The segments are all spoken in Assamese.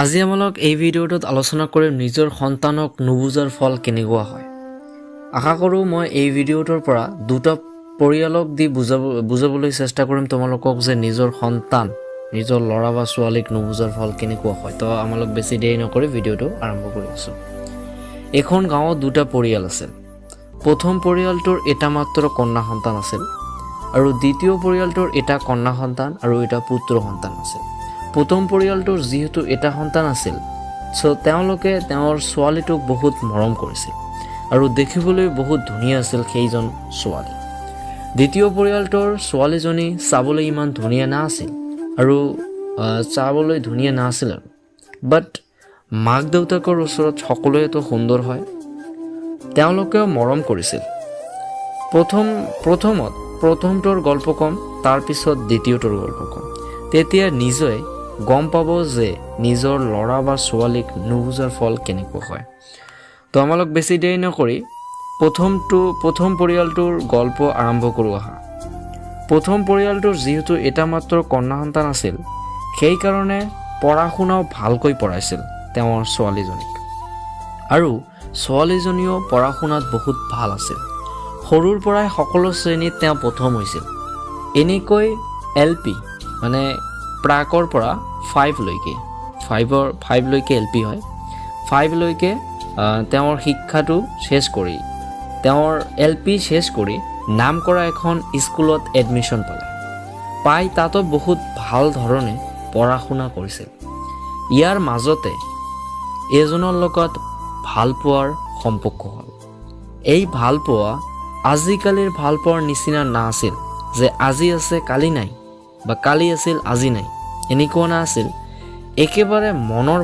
আজি আমাক এই ভিডিঅ'টোত আলোচনা কৰিম নিজৰ সন্তানক নুবুজাৰ ফল কেনেকুৱা হয়। আশা কৰোঁ মই এই ভিডিঅ'টোৰ পৰা দুটা পৰিয়ালক দি বুজাবলৈ চেষ্টা কৰিম তোমালোকক যে নিজৰ সন্তান, নিজৰ ল'ৰা বা ছোৱালীক নুবুজাৰ ফল কেনেকুৱা হয়। তো আমাক বেছি দেৰি নকৰি ভিডিঅ'টো আৰম্ভ কৰি আছোঁ। এখন গাঁৱত দুটা পৰিয়াল আছিল। প্ৰথম পৰিয়ালটোৰ এটা মাত্ৰ কন্যা সন্তান আছিল আৰু দ্বিতীয় পৰিয়ালটোৰ এটা কন্যা সন্তান আৰু এটা পুত্ৰ সন্তান আছিল। প্ৰথম পৰিয়ালটোৰ যিহেতু এটা সন্তান আছিল, তেওঁলোকে তেওঁৰ ছোৱালীটোক বহুত মৰম কৰিছিল আৰু দেখিবলৈ বহুত ধুনীয়া আছিল সেইজন ছোৱালী। দ্বিতীয় পৰিয়ালটোৰ ছোৱালীজনী চাবলৈ ইমান ধুনীয়া নাছিল আৰু বাট মাক দেউতাকৰ ওচৰত সকলোৱেতো সুন্দৰ হয়, তেওঁলোকেও মৰম কৰিছিল। প্ৰথমটোৰ গল্প ক'ম, তাৰপিছত দ্বিতীয়টোৰ গল্প ক'ম। তেতিয়া নিজে গম পাব যে নিজৰ ল'ৰা বা ছোৱালীক নুবুজাৰ ফল কেনেকুৱা হয়। তো আমাক বেছি দেৰি নকৰি প্ৰথম পৰিয়ালটোৰ গল্প আৰম্ভ কৰোঁ আহা। প্ৰথম পৰিয়ালটোৰ যিহেতু এটা মাত্ৰ কন্যা সন্তান আছিল, সেইকাৰণে পঢ়া শুনাও ভালকৈ পঢ়াইছিল তেওঁৰ ছোৱালীজনীক, আৰু ছোৱালীজনীও পঢ়া শুনাত বহুত ভাল আছিল। সৰুৰ পৰাই সকলো শ্ৰেণীত তেওঁ প্ৰথম হৈছিল। এনেকৈ LP মানে প্ৰাকৰ পৰা 5লৈকে LP হয়, 5লৈকে তেওঁৰ শিক্ষাটো শেষ কৰি তেওঁৰ LP শেষ কৰি নাম কৰা এখন স্কুলত এডমিশ্যন পাই তাতো বহুত ভাল ধৰণে পঢ়া শুনা কৰিছিল। ইয়াৰ মাজতে এজনৰ লগত ভাল পোৱাৰ সম্পৰ্ক হ'ল। এই ভাল পোৱা আজিকালিৰ ভাল পোৱাৰ নিচিনা নাছিল যে আজি আছে কালি নাই বা কালি আছিল আজি নাই, এনেকুৱা নাছিল। একেবাৰে মনৰ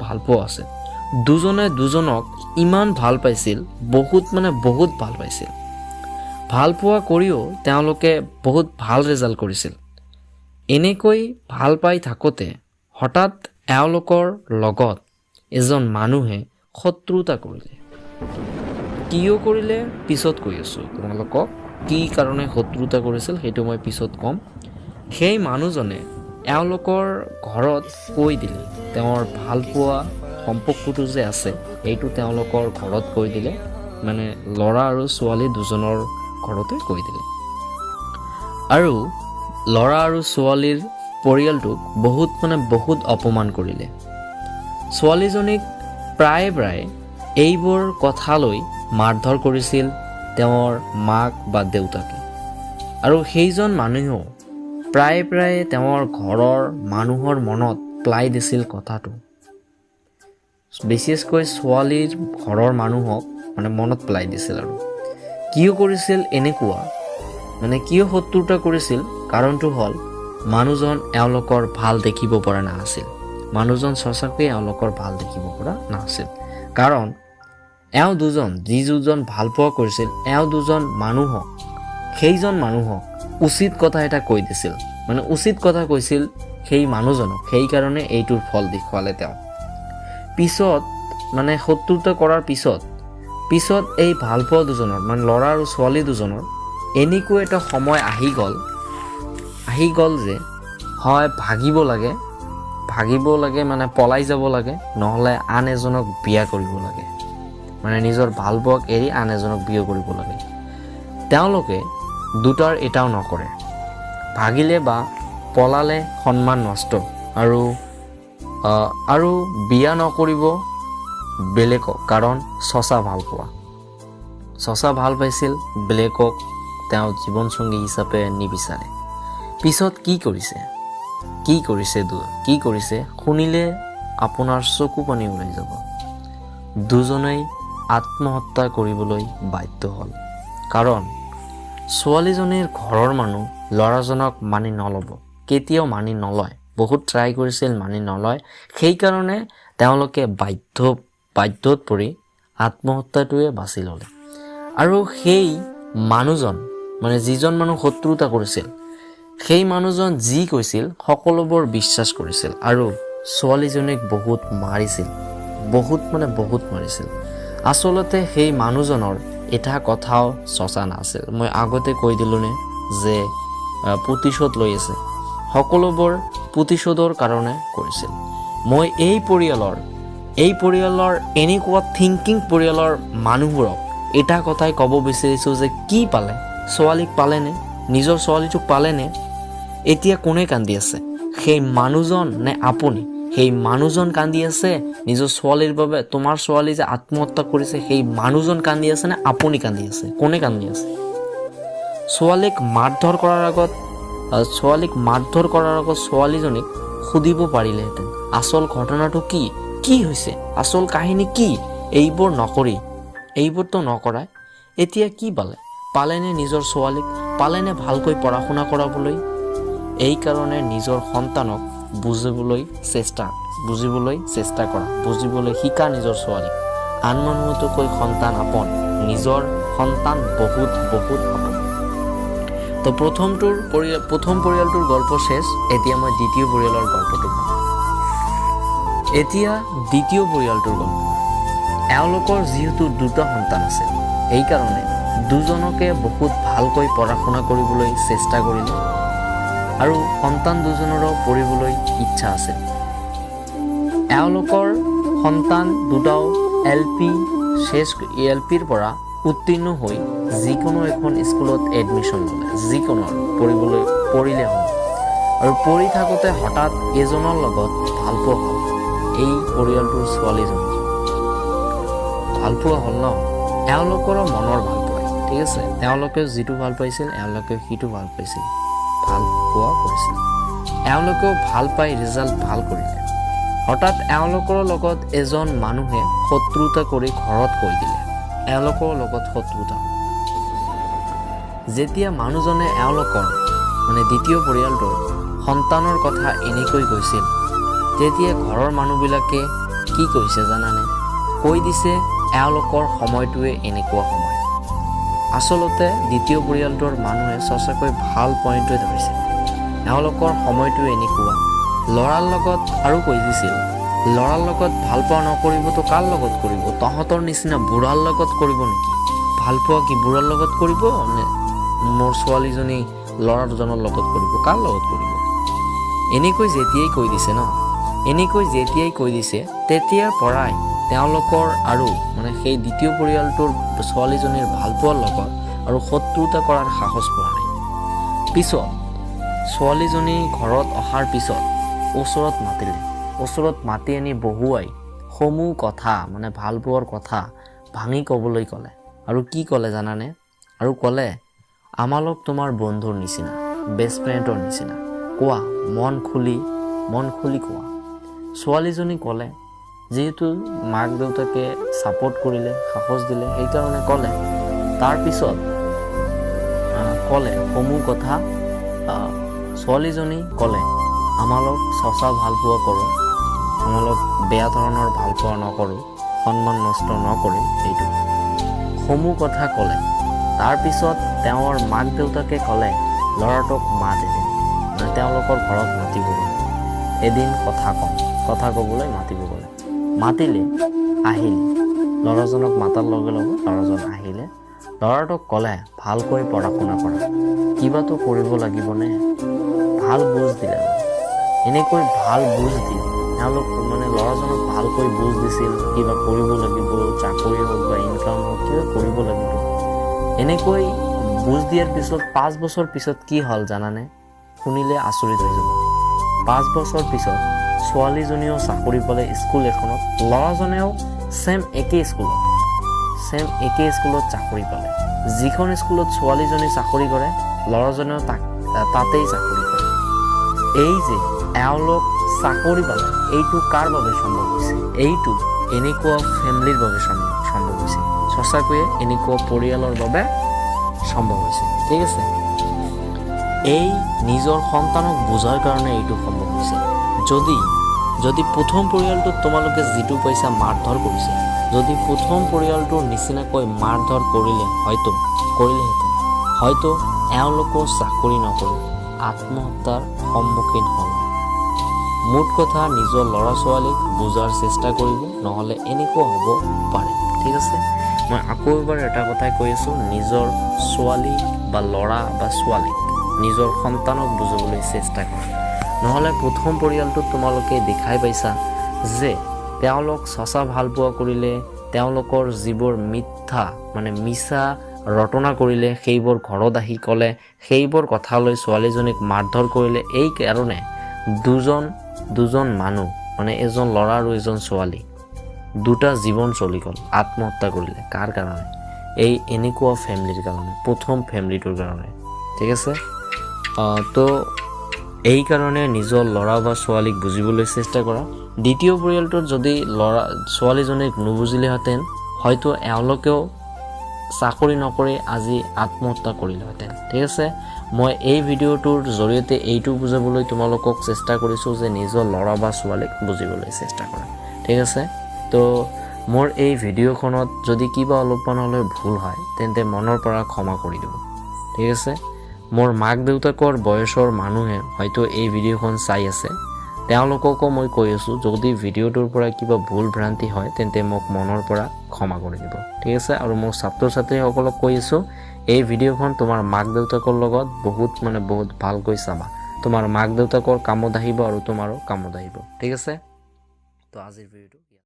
ভাল পোৱা আছিল। দুজনে দুজনক ইমান ভাল পাইছিল, বহুত ভাল পাইছিল। ভাল পোৱা কৰিও তেওঁলোকে বহুত ভাল ৰেজাল্ট কৰিছিল। এনেকৈ ভাল পাই থাকোঁতে হঠাৎ এওঁলোকৰ লগত এজন মানুহে শত্ৰুতা কৰিলে। কিয় কৰিলে পিছত কৈ আছোঁ তোমালোকক। কি কাৰণে শত্ৰুতা কৰিছিল সেইটো মই পিছত ক'ম। সেই মানুহজনে এওঁলোকৰ ঘৰত কৈ দিলে, তেওঁৰ ভাল পোৱা সম্পৰ্কটো যে আছে এইটো তেওঁলোকৰ ঘৰত কৈ দিলে, মানে ল'ৰা আৰু ছোৱালী দুজনৰ ঘৰতে কৈ দিলে। আৰু ল'ৰা আৰু ছোৱালীৰ পৰিয়ালটোক বহুত অপমান কৰিলে। ছোৱালীজনীক প্ৰায় এইবোৰ কথা লৈ মাৰধৰ কৰিছিল তেওঁৰ মাক বা দেউতাকে, আৰু সেইজন মানুহেও প্ৰায় তেওঁৰ ঘৰৰ মানুহৰ মনত পেলাই দিছিল কথাটো। বিশেষকৈ ছোৱালীৰ ঘৰৰ মানুহক মনত পেলাই দিছিল। আৰু কিয় কৰিছিল এনেকুৱা, কিয় শত্ৰুতা কৰিছিল, কাৰণটো হ'ল মানুহজন এওঁলোকৰ ভাল দেখিব পৰা নাছিল। মানুহজন সঁচাকৈ এওঁলোকৰ ভাল দেখিব পৰা নাছিল, কাৰণ এওঁ যিজন ভাল পোৱা কৰিছিল, সেইজন মানুহক উচিত কথা এটা কৈ দিছিল, উচিত কথা কৈছিল সেই মানুহজনক, সেইকাৰণে এইটোৰ ফল দেখুৱালে তেওঁ। পিছত শত্ৰুতা কৰাৰ পিছত এই ভাল পোৱা দুজনৰ ল'ৰা আৰু ছোৱালী দুজনৰ এনেকুৱা এটা সময় আহি গ'ল যে হয় ভাগিব লাগে, পলাই যাব লাগে, নহ'লে আন এজনক বিয়া কৰিব লাগে, নিজৰ ভাল পোৱাক এৰি আন এজনক বিয়া কৰিব লাগে। তেওঁলোকে দুটাৰ এটাও নকৰে। ভাগিলে বা পলালে সন্মান নষ্ট, আৰু বিয়া নকৰিব বেলেগক, কাৰণ চচা ভাল পাইছিল, বেলেগক তেওঁ জীৱনসংগী হিচাপে নিবিচাৰে। পিছত কি কৰিছে শুনিলে আপোনাৰ চকু পানী ওলাই যাব। দুজনেই আত্মহত্যা কৰিবলৈ বাধ্য হ'ল, কাৰণ ছোৱালীজনীৰ ঘৰৰ মানুহ ল'ৰাজনক মানি নল'ব, কেতিয়াও মানি নলয়। বহুত ট্ৰাই কৰিছিল, মানি নলয়। সেইকাৰণে তেওঁলোকে বাধ্যত পৰি আত্মহত্যাটোৱে বাছি ল'লে। আৰু সেই মানুহজন যিজন মানুহ শত্ৰুতা কৰিছিল, সেই মানুহজন যি কৈছিল সকলোবোৰ বিশ্বাস কৰিছিল, আৰু ছোৱালীজনীক বহুত মাৰিছিল। আচলতে সেই মানুহজনৰ এটা কথাও সঁচা নাছিল। মই আগতে কৈ দিলোঁনে যে প্ৰতিশোধ লৈ আছে। সকলোবোৰ প্ৰতিশোধৰ কাৰণে কৰিছিল। মই এই পৰিয়ালৰ এনেকুৱা থিংকিং পৰিয়ালৰ মানুহবোৰক এটা কথাই ক'ব বিচাৰিছোঁ যে কি পালে? ছোৱালীক পালেনে? নিজৰ ছোৱালীটোক পালেনে? এতিয়া কোনে কান্দি আছে? সেই মানুহজন নে আপুনি? সেই মানুহজন কান্দি আছে নিজৰ ছোৱালীৰ বাবে? তোমাৰ ছোৱালী যে আত্মহত্যা কৰিছে সেই মানুহজন কান্দি আছে নে আপুনি কান্দি আছে? কোনে কান্দি আছে? ছোৱালীক মাৰধৰ কৰাৰ আগত ছোৱালীজনীক সুধিব পাৰিলেহেঁতেন আচল ঘটনাটো কি হৈছে, আচল কাহিনী কি? এইবোৰতো নকৰাই এতিয়া কি পালেনে নিজৰ ছোৱালীক? পালেনে ভালকৈ পঢ়া শুনা কৰাবলৈ? এই কাৰণে নিজৰ সন্তানক বুজিবলৈ শিকা নিজৰ ছোৱালীক। আন মানুহতকৈ সন্তান আপোন, নিজৰ সন্তান বহুত বহুত আপোন। তো প্ৰথম পৰিয়ালটোৰ গল্প শেষ। এতিয়া মই দ্বিতীয় পৰিয়ালৰ গল্পটো ক'ম। এতিয়া দ্বিতীয় পৰিয়ালটোৰ গল্প। এওঁলোকৰ যিহেতু দুটা সন্তান আছিল, সেইকাৰণে দুজনকে বহুত ভালকৈ পঢ়া শুনা কৰিবলৈ চেষ্টা কৰিলে আৰু সন্তান দুজনৰো পঢ়িবলৈ ইচ্ছা আছিল। এওঁলোকৰ সন্তান দুটাও এল পিৰ পৰা উত্তীৰ্ণ হৈ যিকোনো এখন স্কুলত এডমিশ্যন ল'লে, যিকোনো পঢ়িলে হ'ল। আৰু পঢ়ি থাকোঁতে হঠাৎ এজনৰ লগত ভালপোৱা হ'ল। এই পৰিয়ালটোৰ ছোৱালীজনী ভালপোৱা হ'ল ন, এওঁলোকৰো মনৰ ভাল পায়, ঠিক আছে। তেওঁলোকেও যিটো ভাল পাইছিল এওঁলোকেও সিটো ভাল পাইছিল, ভাল পোৱা কৰিছিল। এওঁলোকেও ভাল পাই ৰিজাল্ট ভাল কৰিলে। হঠাৎ এওঁলোকৰ লগত এজন মানুহে শত্ৰুতা কৰি ঘৰত কৈ দিলে। এওঁলোকৰ লগত শত্ৰুতা হ'ল। যেতিয়া মানুহজনে এওঁলোকৰ দ্বিতীয় পৰিয়ালটোৰ সন্তানৰ কথা এনেকৈ কৈছিল, তেতিয়া ঘৰৰ মানুহবিলাকে কি কৈছে জানানে? কৈ দিছে এওঁলোকৰ সময়টোৱে এনেকুৱা সময়। আচলতে দ্বিতীয় পৰিয়ালটোৰ মানুহে সঁচাকৈ ভাল পইণ্টটোৱে ধৰিছে। এওঁলোকৰ সময়টো এনেকুৱা। ল'ৰাৰ লগত আৰু কৈ দিছিল, ল'ৰাৰ লগত ভাল পোৱা নকৰিবতো কাৰ লগত কৰিব? তহঁতৰ নিচিনা বুঢ়াৰ লগত কৰিব নেকি? ভাল পোৱা কি বুঢ়াৰ লগত কৰিব নে মোৰ ছোৱালীজনী ল'ৰাজনৰ লগত কৰিব? কাৰ লগত কৰিব? এনেকৈ যেতিয়াই কৈ দিছে তেতিয়াৰ পৰাই তেওঁলোকৰ আৰু সেই দ্বিতীয় পৰিয়ালটোৰ ছোৱালীজনীৰ ভালপোৱাৰ লগত আৰু শত্ৰুতা কৰাৰ সাহস পোৱা নাই। পিছত ছোৱালীজনী ঘৰত অহাৰ পিছত ওচৰত মাতি আনি বহুৱাই সমূহ কথা ভালপোৱাৰ কথা ভাঙি ক'বলৈ ক'লে। আৰু কি ক'লে জানানে? আৰু ক'লে, আমালোক তোমাৰ বন্ধুৰ নিচিনা, বেষ্ট ফ্ৰেণ্ডৰ নিচিনা, কোৱা, মন খুলি কোৱা। ছোৱালীজনী ক'লে, যিহেতু মাক দেউতাকে ছাপোৰ্ট কৰিলে, সাহস দিলে, সেইকাৰণে ক'লে। তাৰপিছত ক'লে সমূহ কথা। ছোৱালীজনী ক'লে, আমালোক সঁচা ভালপোৱা কৰোঁ, আমালোক বেয়া ধৰণৰ ভালপোৱা নকৰোঁ, সন্মান নষ্ট নকৰিম, এইটো সমূহ কথা ক'লে। তাৰপিছত তেওঁৰ মাক দেউতাকে ক'লে, ল'ৰাটোক মাত এদিন, তেওঁলোকৰ ঘৰত মাতিব গ'লে। এদিন কথা ক'বলৈ মাতিব গ'লে। মাতিলে, আহিলে। ল'ৰাজনক মাতাৰ লগে লগে ল'ৰাজন আহিলে। ল'ৰাটোক ক'লে, ভালকৈ পঢ়া শুনা কৰা, কিবাতো কৰিব লাগিবনে? ভাল বুজ দিলে। এনেকৈ ভাল বুজ দি তেওঁলোক ল'ৰাজনক ভালকৈ বুজ দিছিল, কিবা কৰিব লাগিব, চাকৰি হওক বা ইনকাম হওক, কিবা কৰিব লাগিব। এনেকৈ বুজ দিয়াৰ পিছত 5 বছৰ পিছত কি হ'ল জানানে? শুনিলে আচৰিত হৈ যাব। 5 বছৰ পিছত ছোৱালীজনীও চাকৰি পালে স্কুল এখনত, ল'ৰাজনেও ছেম একে স্কুলত চাকৰি পালে। যিখন স্কুলত ছোৱালীজনী চাকৰি কৰে, ল'ৰাজনেও তাতেই চাকৰি কৰে। এই যে এওঁলোক চাকৰি পালে, এইটো কাৰ বাবে সম্ভৱ হৈছে? এইটো এনেকুৱা ফেমিলিৰ বাবে সম্ভৱ হৈছে। সঁচাকৈয়ে এনেকুৱা পৰিয়ালৰ বাবে সম্ভৱ হৈছে, ঠিক আছে। এই নিজৰ সন্তানক বুজাৰ কাৰণে এইটো সম্ভৱ হৈছে। যদি প্ৰথম পৰিয়ালটোত তোমালোকে যিটো পইচা মাৰধৰ কৰিছে, যদি প্ৰথম পৰিয়ালটোৰ নিচিনাকৈ মাৰধৰ কৰিলেহেঁতেন, হয়তো এওঁলোকো চাকৰি নকৰি আত্মহত্যাৰ সন্মুখীন হ'ল। মুঠ কথা, নিজৰ ল'ৰা ছোৱালীক বুজাৰ চেষ্টা কৰিব, নহ'লে এনেকুৱা হ'ব পাৰে, ঠিক আছে। মই আকৌ এবাৰ এটা কথাই কৈ আছোঁ, নিজৰ ছোৱালী বা ল'ৰা বা ছোৱালীক, নিজৰ সন্তানক বুজাবলৈ চেষ্টা কৰা। নহ'লে প্ৰথম পৰিয়ালটোত তোমালোকে দেখাই পাইছা যে তেওঁলোক সঁচা ভাল পোৱা কৰিলে, তেওঁলোকৰ যিবোৰ মিছা ৰটনা কৰিলে সেইবোৰ ঘৰত আহি ক'লে, সেইবোৰ কথা লৈ ছোৱালীজনীক মাৰধৰ কৰিলে। এই কাৰণে দুজন মানুহ মানে এজন ল'ৰা আৰু এজন ছোৱালী দুটা জীৱন চলি গ'ল, আত্মহত্যা কৰিলে। কাৰ কাৰণে? এই এনেকুৱা ফেমিলিৰ কাৰণে, প্ৰথম ফেমিলিটোৰ কাৰণে। ঠিক আছে, তো এই কাৰণে নিজৰ ল'ৰা বা ছোৱালীক বুজিবলৈ চেষ্টা কৰা। দ্বিতীয় পৰিয়ালটোত যদি ছোৱালীজনীক নুবুজিলেহেঁতেন হয়তো এওঁলোকেও চাকৰি নকৰি আজি আত্মহত্যা কৰিলেহেঁতেন। ঠিক আছে, মই এই ভিডিঅ'টোৰ জৰিয়তে এইটো বুজাবলৈ তোমালোকক চেষ্টা কৰিছোঁ যে নিজৰ ল'ৰা বা ছোৱালীক বুজিবলৈ চেষ্টা কৰা। ঠিক আছে, তো মোৰ এই ভিডিঅ'খনত যদি কিবা অলপমান হ'লেও ভুল হয় তেন্তে মনৰ পৰা ক্ষমা কৰি দিব। ঠিক আছে, মোৰ মাক দেউতাকৰ বয়সৰ মানুহে হয়তো এই ভিডিঅ'খন চাই আছে, তেওঁলোককো মই কৈ আছোঁ যদি ভিডিঅ'টোৰ পৰা কিবা ভুল ভ্ৰান্তি হয় তেন্তে মোক মনৰ পৰা ক্ষমা কৰি দিব। ঠিক আছে, আৰু মোৰ ছাত্ৰ ছাত্ৰীসকলক কৈ আছোঁ এই ভিডিঅ'খন তোমাৰ মাক দেউতাকৰ লগত বহুত ভালকৈ চাবা। তোমাৰ মাক দেউতাকৰ কামত আহিব আৰু তোমাৰো কামত আহিব। ঠিক আছে, তো আজিৰ ভিডিঅ'টো